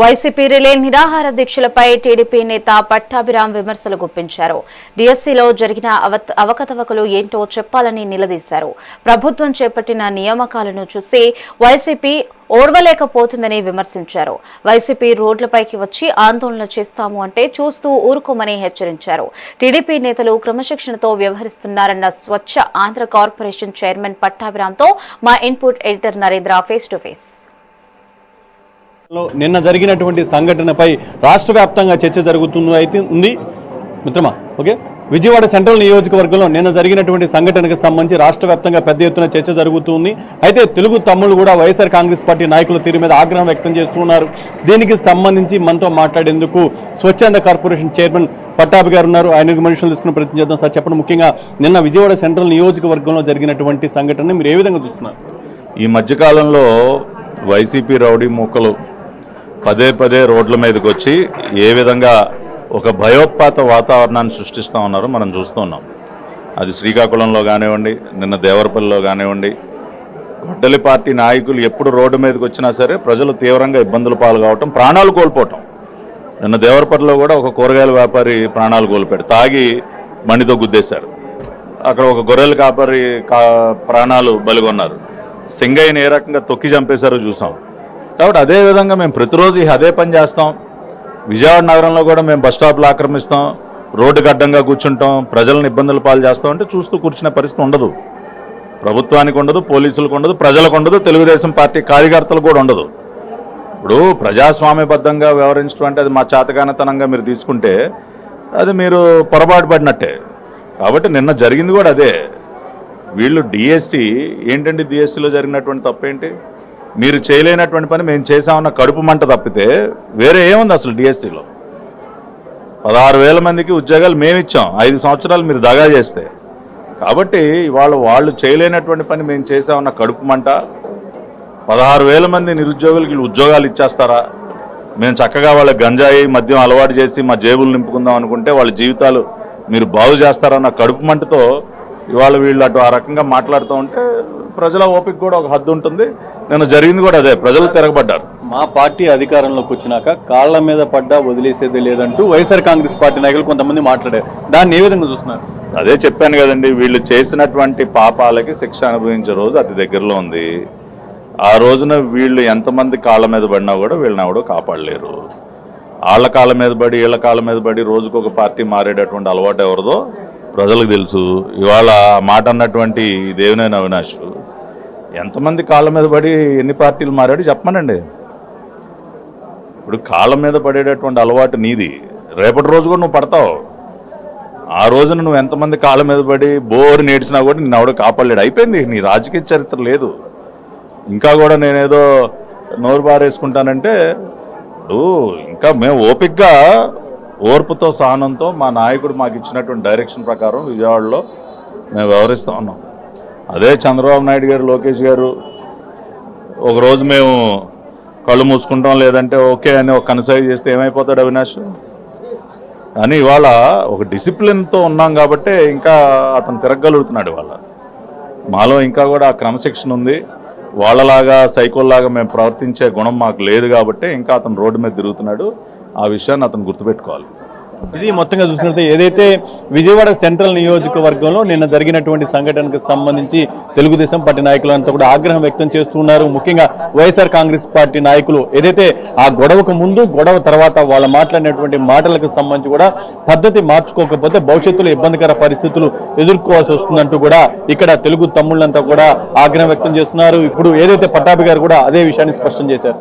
YCP relay నిరాహార దీక్షలపై TDP నేత పట్టాభిరామ్ విమర్శలు గుప్పించారు. డీఎస్సీలో జరిగిన అవకతవకలు ఏంటో చెప్పాలని నిలదీశారు. ప్రభుత్వం చేపట్టిన నియామకాలను చూసి వైసీపీ ఓర్వలేకపోతుందని విమర్శించారు. వైసీపీ రోడ్లపైకి వచ్చి ఆందోళన చేస్తాము అంటే చూస్తూ ఊరుకోమని హెచ్చరించారు. టీడీపీ నేతలు క్రమశిక్షణతో వ్యవహరిస్తున్నారన్న స్వచ్ఛ ఆంధ్ర కార్పొరేషన్ చైర్మన్ పట్టాభిరామ్తో మా input editor Narendra face to face. నిన్న జరిగినటువంటి సంఘటనపై రాష్ట్ర వ్యాప్తంగా చర్చ జరుగుతుంది మిత్రమా. ఓకే, విజయవాడ సెంట్రల్ నియోజకవర్గంలో నిన్న జరిగినటువంటి సంఘటనకు సంబంధించి రాష్ట్ర వ్యాప్తంగా పెద్ద ఎత్తున చర్చ జరుగుతుంది. అయితే తెలుగు తమ్ముళ్ళు కూడా వైఎస్ఆర్ కాంగ్రెస్ పార్టీ నాయకుల తీరు మీద ఆగ్రహం వ్యక్తం చేస్తున్నారు. దీనికి సంబంధించి మనతో మాట్లాడేందుకు స్వచ్ఛంద కార్పొరేషన్ చైర్మన్ పట్టాభి గారు ఉన్నారు. ఆయనకు మనుషులు తీసుకుని ప్రయత్నం చేద్దాం. సార్ చెప్పండి, ముఖ్యంగా నిన్న విజయవాడ సెంట్రల్ నియోజకవర్గంలో జరిగినటువంటి సంఘటన మీరు ఏ విధంగా చూస్తున్నారు? ఈ మధ్యకాలంలో వైసీపీ రౌడీ మూకలు పదే పదే రోడ్ల మీదకి వచ్చి ఏ విధంగా ఒక భయోత్పాత వాతావరణాన్ని సృష్టిస్తూ ఉన్నారో మనం చూస్తూ ఉన్నాం. అది శ్రీకాకుళంలో కానివ్వండి, నిన్న దేవరపల్లిలో కానివ్వండి, గొడ్డలి పార్టీ నాయకులు ఎప్పుడు రోడ్డు మీదకి వచ్చినా సరే ప్రజలు తీవ్రంగా ఇబ్బందులు పాలు కావటం, ప్రాణాలు కోల్పోవటం. నిన్న దేవరపల్లిలో కూడా ఒక కూరగాయల వ్యాపారి ప్రాణాలు కోల్పోయాడు, తాగి బండితో గుద్దేశారు. అక్కడ ఒక గొర్రెల వ్యాపారి ప్రాణాలు బలిగొన్నారు. సింగయ్యని ఏ రకంగా తొక్కి చంపేశారో చూసాం. కాబట్టి అదేవిధంగా మేము ప్రతిరోజు అదే పని చేస్తాం. విజయవాడ నగరంలో కూడా మేము బస్ స్టాప్లు ఆక్రమిస్తాం, రోడ్డుకు అడ్డంగా కూర్చుంటాం, ప్రజలను ఇబ్బందులు పాలు చేస్తాం అంటే చూస్తూ కూర్చునే పరిస్థితి ఉండదు. ప్రభుత్వానికి ఉండదు, పోలీసులకు ఉండదు, ప్రజలకు ఉండదు, తెలుగుదేశం పార్టీ కార్యకర్తలు కూడా ఉండదు. ఇప్పుడు ప్రజాస్వామ్యబద్ధంగా వ్యవహరించడం అంటే అది మా చేతగానితనంగా మీరు తీసుకుంటే అది మీరు పొరపాటు పడినట్టే. కాబట్టి నిన్న జరిగింది కూడా అదే. వీళ్ళు డిఎస్సి ఏంటంటే డిఎస్సిలో జరిగినటువంటి తప్పేంటి? మీరు చేయలేనటువంటి పని మేము చేసామన్న కడుపు మంట తప్పితే వేరే ఏముంది అసలు? డిఎస్సిలో 16,000 మందికి ఉద్యోగాలు మేమిచ్చాం 5 సంవత్సరాలు మీరు దగా చేస్తే. కాబట్టి ఇవాళ వాళ్ళు చేయలేనటువంటి పని మేము చేసామన్న కడుపు మంట. 16,000 మంది నిరుద్యోగులకి ఉద్యోగాలు ఇచ్చేస్తారా? మేము చక్కగా వాళ్ళ గంజాయి మద్యం అలవాటు చేసి మా జేబులు నింపుకుందాం అనుకుంటే వాళ్ళ జీవితాలు మీరు బాగు చేస్తారన్న కడుపు మంటతో ఇవాళ వీళ్ళు అటు ఆ రకంగా మాట్లాడుతూ ఉంటే ప్రజల ఓపిక కూడా ఒక హద్దు ఉంటుంది. నేను జరిగింది కూడా అదే, ప్రజలు తిరగబడ్డారు. మా పార్టీ అధికారంలోకి వచ్చినాక కాళ్ల మీద పడ్డా వదిలేసేది లేదంటూ వైఎస్ఆర్ కాంగ్రెస్ పార్టీ నాయకులు కొంతమంది మాట్లాడారు. దాన్ని ఏ విధంగా చూస్తున్నారు? అదే చెప్పాను కదండి, వీళ్ళు చేసినటువంటి పాపాలకి శిక్ష అనుభవించే రోజు అతి దగ్గరలో ఉంది. ఆ రోజున వీళ్ళు ఎంతమంది కాళ్ళ మీద పడినా కూడా వీళ్ళని ఎవడో కాపాడలేరు. వాళ్ళ కాళ్ళ మీద పడి వీళ్ళ కాళ్ళ మీద పడి రోజుకు ఒక పార్టీ మారేటటువంటి అలవాటు ఎవరిదో ప్రజలకు తెలుసు. ఇవాళ మాట అన్నటువంటి దేవినేని అవినాష్ ఎంతమంది కాళ్ళ మీద పడి ఎన్ని పార్టీలు మారాడు చెప్పమనండి. ఇప్పుడు కాళ్ళ మీద పడేటటువంటి అలవాటు నీది, రేపటి రోజు కూడా నువ్వు పడతావు. ఆ రోజున నువ్వు ఎంతమంది కాళ్ళ మీద పడి బోరు నేడ్చినా కూడా నిన్ను ఎవడో కాపాడలేడు. అయిపోయింది, నీ రాజకీయ చరిత్ర లేదు. ఇంకా కూడా నేనేదో నోరు బారేసుకుంటానంటే ఇంకా మేము ఓపికగా ఓర్పుతో సహనంతో మా నాయకుడు మాకు ఇచ్చినటువంటి డైరెక్షన్ ప్రకారం విజయవాడలో మేము వ్యవహరిస్తూ ఉన్నాం. అదే చంద్రబాబు నాయుడు గారు, లోకేష్ గారు ఒకరోజు మేము కళ్ళు మూసుకుంటాం లేదంటే ఓకే అని ఒక కన్సైజ్ చేస్తే ఏమైపోతాడు అవినాష్? కానీ ఇవాళ ఒక డిసిప్లిన్తో ఉన్నాం కాబట్టే ఇంకా అతను తిరగలుగుతున్నాడు. ఇవాళ మాలో ఇంకా కూడా ఆ క్రమశిక్షణ ఉంది. వాళ్ళలాగా సైకోల్లాగా మేము ప్రవర్తించే గుణం మాకు లేదు కాబట్టి ఇంకా అతను రోడ్డు మీద తిరుగుతున్నాడు. ఆ విషయాన్ని అతను గుర్తుపెట్టుకోవాలి. ఇది మొత్తంగా చూసుకుంటే ఏదైతే విజయవాడ సెంట్రల్ నియోజకవర్గంలో నిన్న జరిగినటువంటి సంఘటనకు సంబంధించి తెలుగుదేశం పార్టీ నాయకులంతా కూడా ఆగ్రహం వ్యక్తం చేస్తున్నారు. ముఖ్యంగా వైఎస్ఆర్ కాంగ్రెస్ పార్టీ నాయకులు ఏదైతే ఆ గొడవకు ముందు గొడవ తర్వాత వాళ్ళు మాట్లాడినటువంటి మాటలకు సంబంధించి కూడా పద్ధతి మార్చుకోకపోతే భవిష్యత్తులో ఇబ్బందికర పరిస్థితులు ఎదుర్కోవాల్సి వస్తుందంటూ కూడా ఇక్కడ తెలుగు తమ్ముళ్ళంతా కూడా ఆగ్రహం వ్యక్తం చేస్తున్నారు. ఇప్పుడు ఏదైతే పట్టాభి గారు కూడా అదే విషయాన్ని స్పష్టం చేశారు.